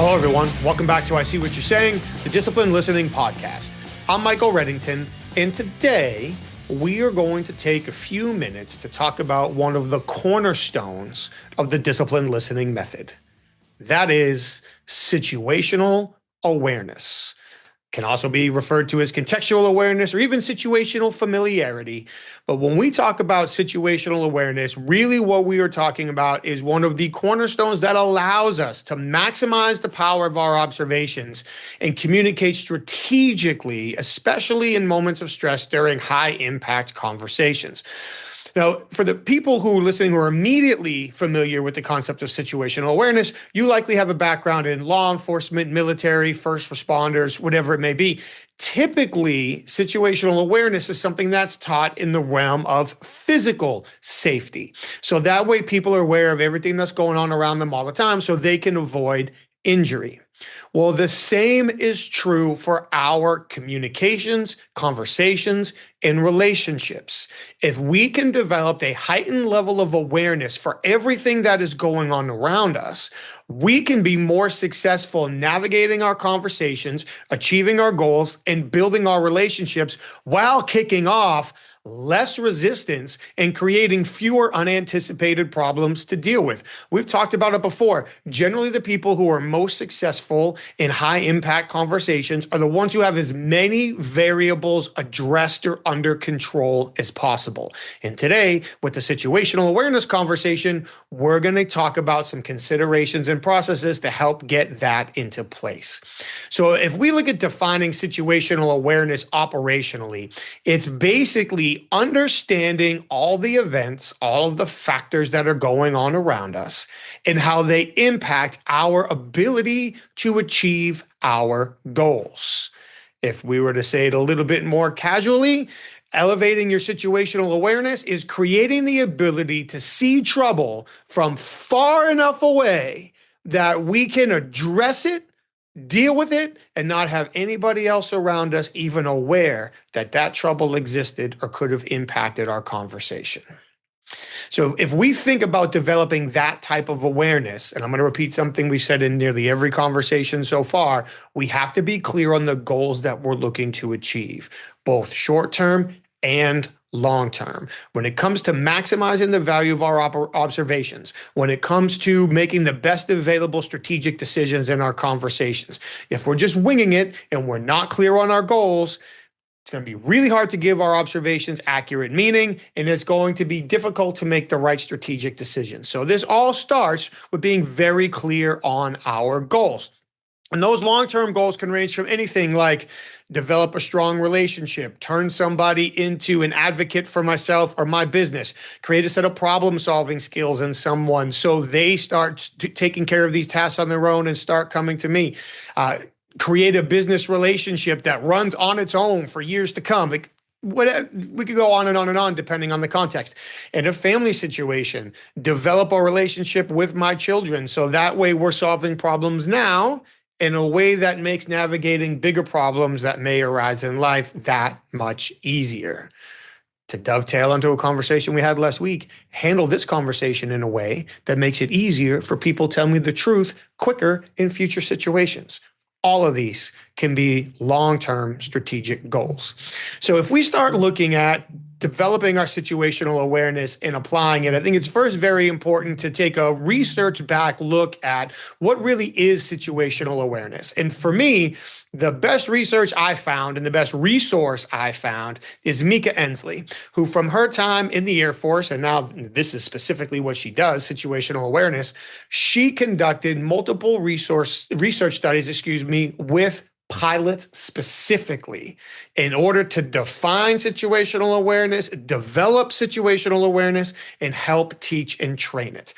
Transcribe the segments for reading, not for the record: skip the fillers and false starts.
Hello, everyone. Welcome back to I See What You're Saying, the Disciplined Listening Podcast. I'm Michael Reddington, and today we are going to take a few minutes to talk about one of the cornerstones of the disciplined listening method. That is situational awareness. Can also be referred to as contextual awareness or even situational familiarity. But when we talk about situational awareness, really what we are talking about is one of the cornerstones that allows us to maximize the power of our observations and communicate strategically, especially in moments of stress during high impact conversations. Now, for the people who are listening who are immediately familiar with the concept of situational awareness, you likely have a background in law enforcement, military, first responders, whatever it may be. Typically, situational awareness is something that's taught in the realm of physical safety. So that way people are aware of everything that's going on around them all the time so they can avoid injury. Well, the same is true for our communications, conversations, and relationships. If we can develop a heightened level of awareness for everything that is going on around us, we can be more successful in navigating our conversations, achieving our goals, and building our relationships while kicking off less resistance and creating fewer unanticipated problems to deal with. We've talked about it before. Generally, the people who are most successful in high impact conversations are the ones who have as many variables addressed or under control as possible. And today, with the situational awareness conversation, we're going to talk about some considerations and processes to help get that into place. So if we look at defining situational awareness operationally, it's basically understanding all the events, all of the factors that are going on around us, and how they impact our ability to achieve our goals. If we were to say it a little bit more casually, elevating your situational awareness is creating the ability to see trouble from far enough away that we can address it, deal with it, and not have anybody else around us even aware that that trouble existed or could have impacted our conversation. So if we think about developing that type of awareness, and I'm going to repeat something we said in nearly every conversation so far, we have to be clear on the goals that we're looking to achieve, both short-term and long-term. When it comes to maximizing the value of our observations, when it comes to making the best available strategic decisions in our conversations, if we're just winging it and we're not clear on our goals, it's going to be really hard to give our observations accurate meaning, and it's going to be difficult to make the right strategic decisions. So this all starts with being very clear on our goals. And those long-term goals can range from anything like develop a strong relationship, turn somebody into an advocate for myself or my business, create a set of problem-solving skills in someone so they start taking care of these tasks on their own and start coming to me. Create a business relationship that runs on its own for years to come. We could go on and on and on depending on the context. In a family situation, develop a relationship with my children so that way we're solving problems now in a way that makes navigating bigger problems that may arise in life that much easier. To dovetail into a conversation we had last week, handle this conversation in a way that makes it easier for people to tell me the truth quicker in future situations. All of these can be long-term strategic goals. So if we start looking at developing our situational awareness and applying it, I think it's first very important to take a research back look at what really is situational awareness. And for me, the best research I found and the best resource I found is Mica Endsley, who from her time in the Air Force, and now this is specifically what she does, situational awareness, she conducted multiple research studies, with pilots specifically in order to define situational awareness, develop situational awareness, and help teach and train it.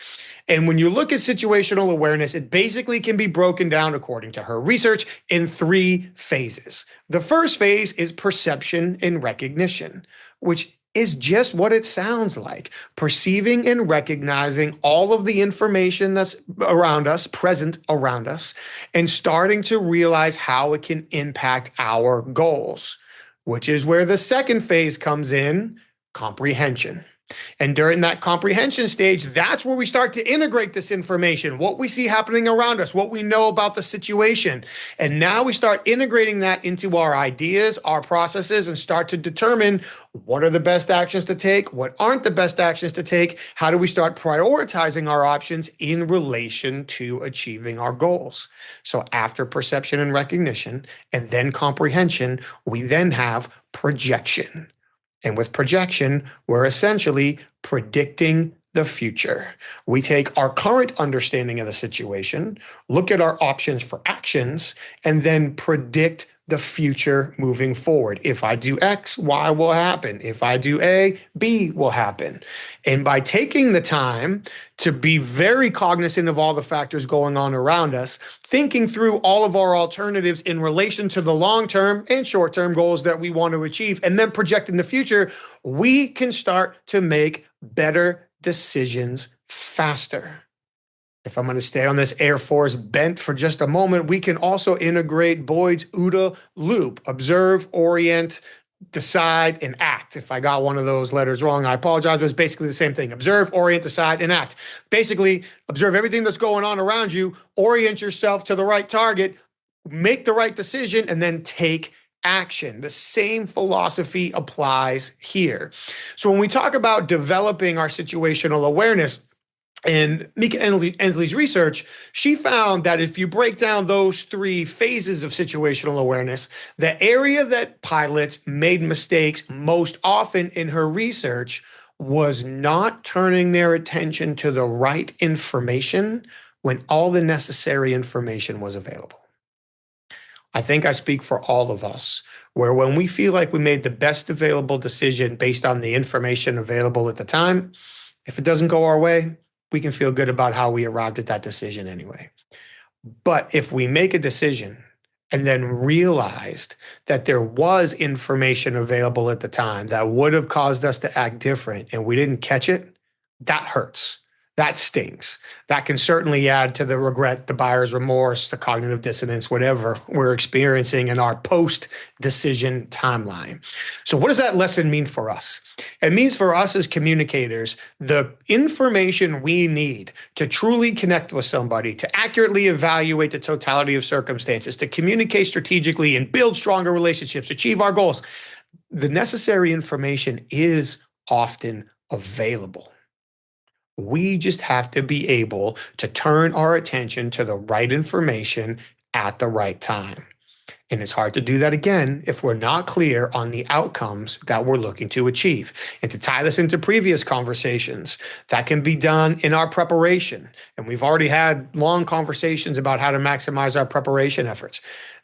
And when you look at situational awareness, it basically can be broken down, according to her research, in 3 phases. The first phase is perception and recognition, which is just what it sounds like, perceiving and recognizing all of the information that's around us, present around us, and starting to realize how it can impact our goals, which is where the second phase comes in, comprehension. And during that comprehension stage, that's where we start to integrate this information, what we see happening around us, what we know about the situation. And now we start integrating that into our ideas, our processes, and start to determine what are the best actions to take, what aren't the best actions to take, how do we start prioritizing our options in relation to achieving our goals. So after perception and recognition, and then comprehension, we then have projection. And with projection, we're essentially predicting the future. We take our current understanding of the situation, look at our options for actions, and then predict the future moving forward. If I do X, Y will happen. If I do A, B will happen. And by taking the time to be very cognizant of all the factors going on around us, thinking through all of our alternatives in relation to the long-term and short-term goals that we want to achieve, and then projecting the future, we can start to make better decisions faster. If I'm going to stay on this Air Force bent for just a moment, we can also integrate Boyd's OODA loop: observe, orient, decide, and act. If I got one of those letters wrong, I apologize, but it's basically the same thing. Observe, orient, decide, and act. Basically, observe everything that's going on around you, orient yourself to the right target, make the right decision, and then take action. The same philosophy applies here. So when we talk about developing our situational awareness, in Mica Endsley's research, she found that if you break down those three phases of situational awareness, the area that pilots made mistakes most often in her research was not turning their attention to the right information when all the necessary information was available. I think I speak for all of us, where when we feel like we made the best available decision based on the information available at the time, if it doesn't go our way, we can feel good about how we arrived at that decision anyway. But if we make a decision and then realized that there was information available at the time that would have caused us to act different and we didn't catch it, that hurts. That stings. That can certainly add to the regret, the buyer's remorse, the cognitive dissonance, whatever we're experiencing in our post-decision timeline. So what does that lesson mean for us? It means for us as communicators, the information we need to truly connect with somebody, to accurately evaluate the totality of circumstances, to communicate strategically and build stronger relationships, achieve our goals, the necessary information is often available. We just have to be able to turn our attention to the right information at the right time. And it's hard to do that again if we're not clear on the outcomes that we're looking to achieve. And to tie this into previous conversations, that can be done in our preparation. And we've already had long conversations about how to maximize our preparation efforts.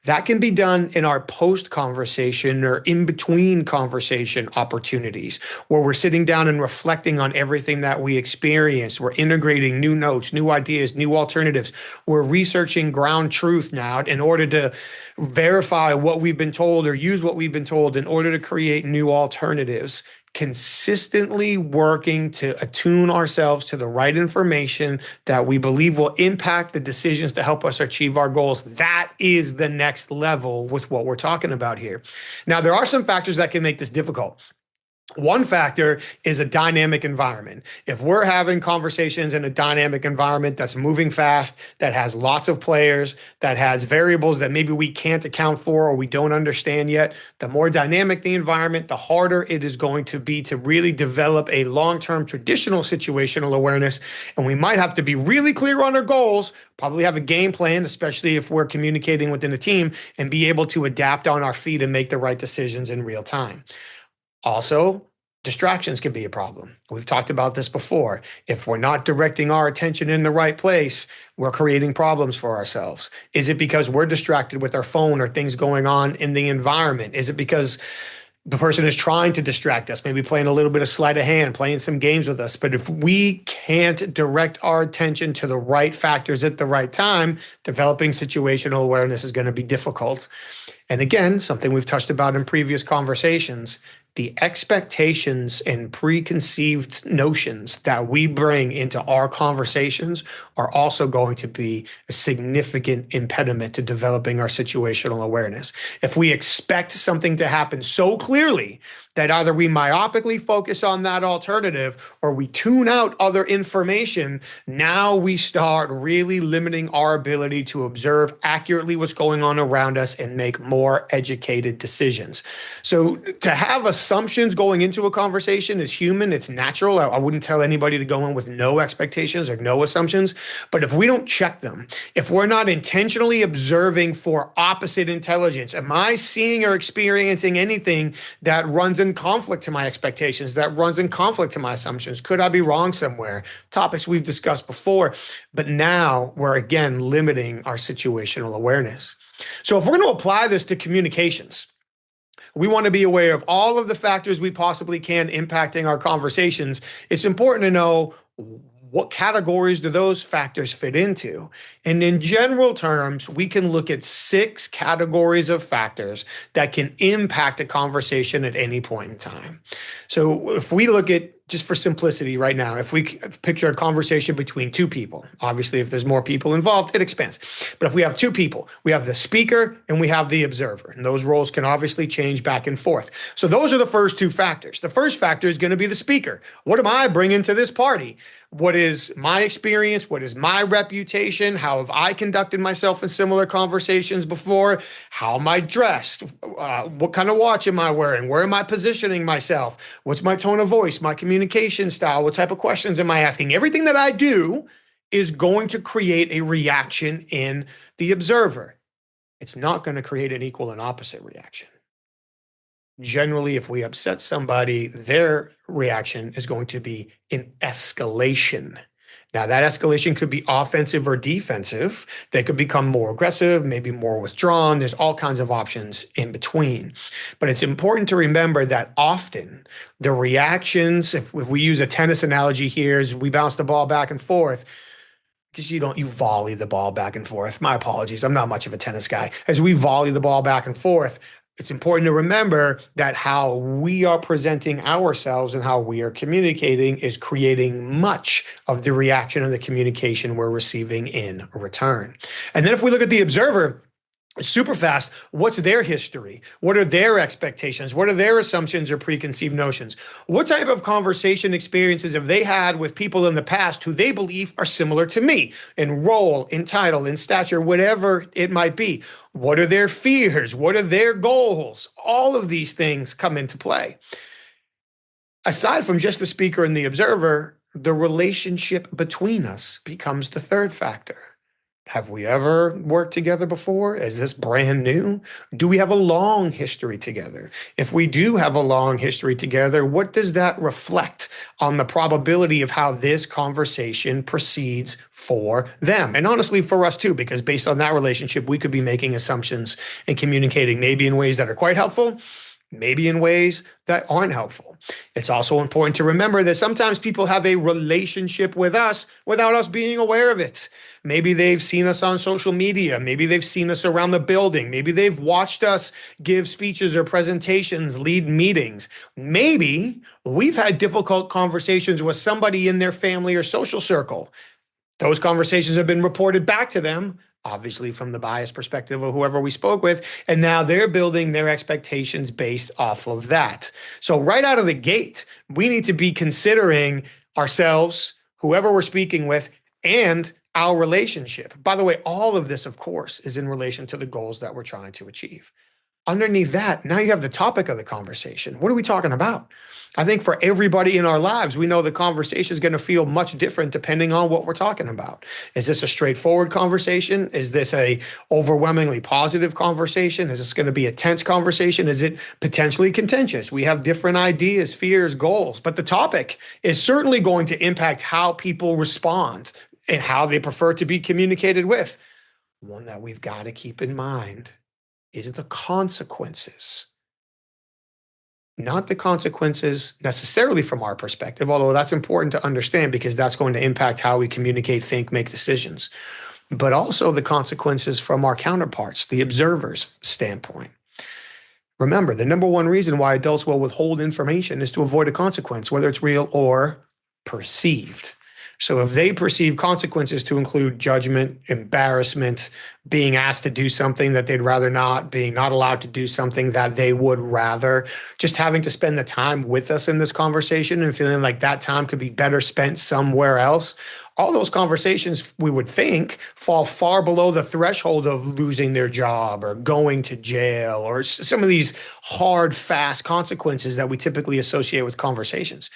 That can be done in our post-conversation or in-between conversation opportunities, where we're sitting down and reflecting on everything that we experienced. We're integrating new notes, new ideas, new alternatives. We're researching ground truth now in order to verify what we've been told or use what we've been told in order to create new alternatives. Consistently working to attune ourselves to the right information that we believe will impact the decisions to help us achieve our goals. That is the next level with what we're talking about here. Now, there are some factors that can make this difficult. One factor is a dynamic environment. If we're having conversations in a dynamic environment that's moving fast, that has lots of players, that has variables that maybe we can't account for or we don't understand yet, the more dynamic the environment, the harder it is going to be to really develop a long-term traditional situational awareness. And we might have to be really clear on our goals, probably have a game plan, especially if we're communicating within a team, and be able to adapt on our feet and make the right decisions in real time. Also, distractions can be a problem. We've talked about this before. If we're not directing our attention in the right place, we're creating problems for ourselves. Is it because we're distracted with our phone or things going on in the environment? Is it because the person is trying to distract us, maybe playing a little bit of sleight of hand, playing some games with us? But if we can't direct our attention to the right factors at the right time, developing situational awareness is going to be difficult. And again, something we've touched about in previous conversations, the expectations and preconceived notions that we bring into our conversations are also going to be a significant impediment to developing our situational awareness. If we expect something to happen so clearly that either we myopically focus on that alternative or we tune out other information, now we start really limiting our ability to observe accurately what's going on around us and make more educated decisions. So to have assumptions going into a conversation is human. It's natural. I wouldn't tell anybody to go in with no expectations or no assumptions. But if we don't check them, if we're not intentionally observing for opposite intelligence, am I seeing or experiencing anything that runs in conflict to my expectations, that runs in conflict to my assumptions? Could I be wrong somewhere? Topics we've discussed before, but now we're again limiting our situational awareness. So if we're going to apply this to communications, we want to be aware of all of the factors we possibly can impacting our conversations. It's important to know what categories do those factors fit into? And in general terms, we can look at 6 categories of factors that can impact a conversation at any point in time. So if we look at, just for simplicity right now, if we picture a conversation between 2 people, obviously if there's more people involved, it expands. But if we have 2 people, we have the speaker and we have the observer, and those roles can obviously change back and forth. So those are the first 2 factors. The first factor is going to be the speaker. What am I bringing to this party? What is my experience? What is my reputation? How have I conducted myself in similar conversations before? How am I dressed? What kind of watch am I wearing? Where am I positioning myself? What's my tone of voice, my communication style? What type of questions am I asking? Everything that I do is going to create a reaction in the observer. It's not going to create an equal and opposite reaction. Generally, if we upset somebody, their reaction is going to be an escalation. Now, that escalation could be offensive or defensive. They could become more aggressive, maybe more withdrawn. There's all kinds of options in between. But it's important to remember that often the reactions, if we use a tennis analogy here, is we bounce the ball back and forth, because you volley the ball back and forth. My apologies. I'm not much of a tennis guy. As we volley the ball back and forth, it's important to remember that how we are presenting ourselves and how we are communicating is creating much of the reaction and the communication we're receiving in return. And then if we look at the observer, super fast, what's their history? What are their expectations? What are their assumptions or preconceived notions? What type of conversation experiences have they had with people in the past who they believe are similar to me in role, in title, in stature, whatever it might be? What are their fears? What are their goals? All of these things come into play. Aside from just the speaker and the observer, the relationship between us becomes the third factor. Have we ever worked together before? Is this brand new? Do we have a long history together? If we do have a long history together, what does that reflect on the probability of how this conversation proceeds for them? And honestly, for us too, because based on that relationship, we could be making assumptions and communicating maybe in ways that are quite helpful, maybe in ways that aren't helpful. It's also important to remember that sometimes people have a relationship with us without us being aware of it. Maybe they've seen us on social media. Maybe they've seen us around the building. Maybe they've watched us give speeches or presentations, lead meetings. Maybe we've had difficult conversations with somebody in their family or social circle. Those conversations have been reported back to them, obviously from the biased perspective of whoever we spoke with, and now they're building their expectations based off of that. So right out of the gate, we need to be considering ourselves, whoever we're speaking with, and our relationship. By the way, all of this, of course, is in relation to the goals that we're trying to achieve. Underneath that, now you have the topic of the conversation. What are we talking about? I think for everybody in our lives, we know the conversation is going to feel much different depending on what we're talking about. Is this a straightforward conversation? Is this a overwhelmingly positive conversation? Is this going to be a tense conversation? Is it potentially contentious? We have different ideas, fears, goals, but the topic is certainly going to impact how people respond and how they prefer to be communicated with. One that we've got to keep in mind is the consequences. Not the consequences necessarily from our perspective, although that's important to understand because that's going to impact how we communicate, think, make decisions, but also the consequences from our counterparts, the observer's standpoint. Remember, the number one reason why adults will withhold information is to avoid a consequence, whether it's real or perceived. So if they perceive consequences to include judgment, embarrassment, being asked to do something that they'd rather not, being not allowed to do something that they would rather, just having to spend the time with us in this conversation and feeling like that time could be better spent somewhere else, all those conversations, we would think, fall far below the threshold of losing their job or going to jail or some of these hard, fast consequences that we typically associate with conversations.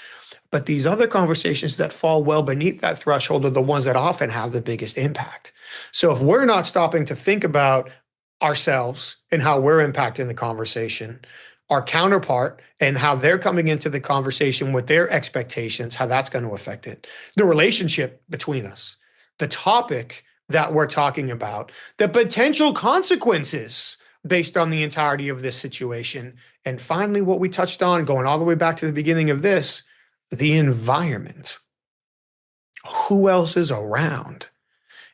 But these other conversations that fall well beneath that threshold are the ones that often have the biggest impact. So if we're not stopping to think about ourselves and how we're impacting the conversation, our counterpart and how they're coming into the conversation with their expectations, how that's going to affect it, the relationship between us, the topic that we're talking about, the potential consequences based on the entirety of this situation, and finally, what we touched on, going all the way back to the beginning of this, the environment. Who else is around?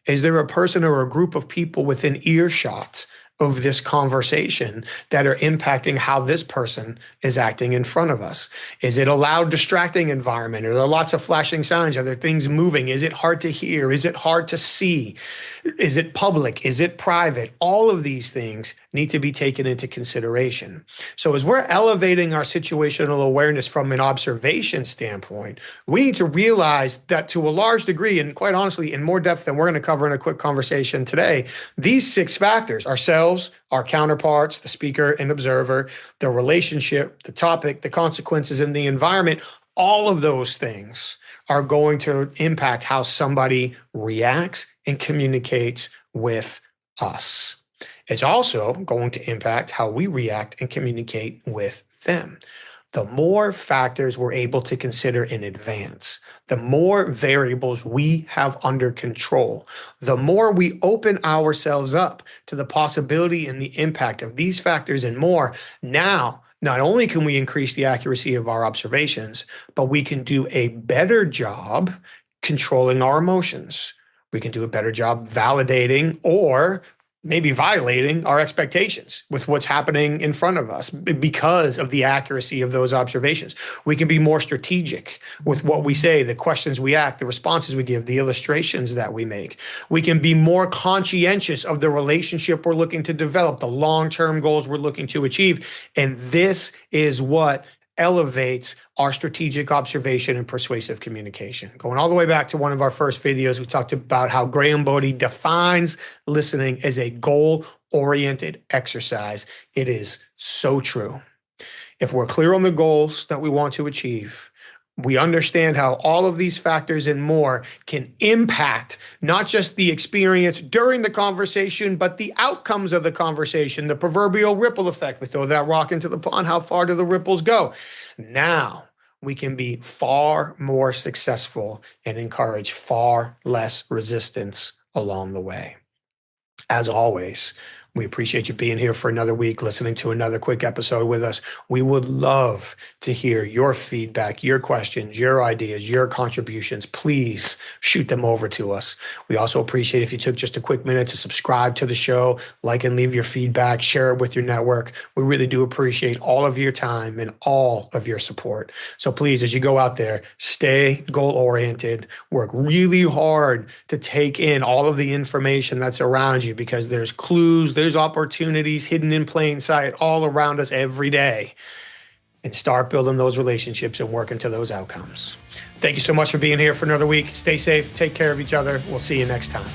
Is there a person or a group of people within earshot of this conversation that are impacting how this person is acting in front of us? Is it a loud, distracting environment? Are there lots of flashing signs? Are there things moving? Is it hard to hear? Is it hard to see? Is it public? Is it private? All of these things need to be taken into consideration. So as we're elevating our situational awareness from an observation standpoint, we need to realize that to a large degree, and quite honestly, in more depth than we're going to cover in a quick conversation today, these 6 factors, ourselves, our counterparts, the speaker and observer, the relationship, the topic, the consequences, and the environment, all of those things are going to impact how somebody reacts and communicates with us. It's also going to impact how we react and communicate with them. The more factors we're able to consider in advance, the more variables we have under control, the more we open ourselves up to the possibility and the impact of these factors and more. Now, not only can we increase the accuracy of our observations, but we can do a better job controlling our emotions. We can do a better job validating or maybe violating our expectations with what's happening in front of us because of the accuracy of those observations. We can be more strategic with what we say, the questions we ask, the responses we give, the illustrations that we make. We can be more conscientious of the relationship we're looking to develop, the long-term goals we're looking to achieve. And this is what elevates our strategic observation and persuasive communication. Going all the way back to one of our first videos, we talked about how Graham Bodie defines listening as a goal-oriented exercise. It is so true. If we're clear on the goals that we want to achieve, we understand how all of these factors and more can impact not just the experience during the conversation, but the outcomes of the conversation, the proverbial ripple effect. We throw that rock into the pond, how far do the ripples go? Now we can be far more successful and encourage far less resistance along the way. As always, we appreciate you being here for another week, listening to another quick episode with us. We would love to hear your feedback, your questions, your ideas, your contributions. Please shoot them over to us. We also appreciate if you took just a quick minute to subscribe to the show, like and leave your feedback, share it with your network. We really do appreciate all of your time and all of your support. So please, as you go out there, stay goal-oriented, work really hard to take in all of the information that's around you, because there's clues, there's opportunities hidden in plain sight all around us every day. And start building those relationships and working to those outcomes. Thank you so much for being here for another week. Stay safe. Take care of each other. We'll see you next time.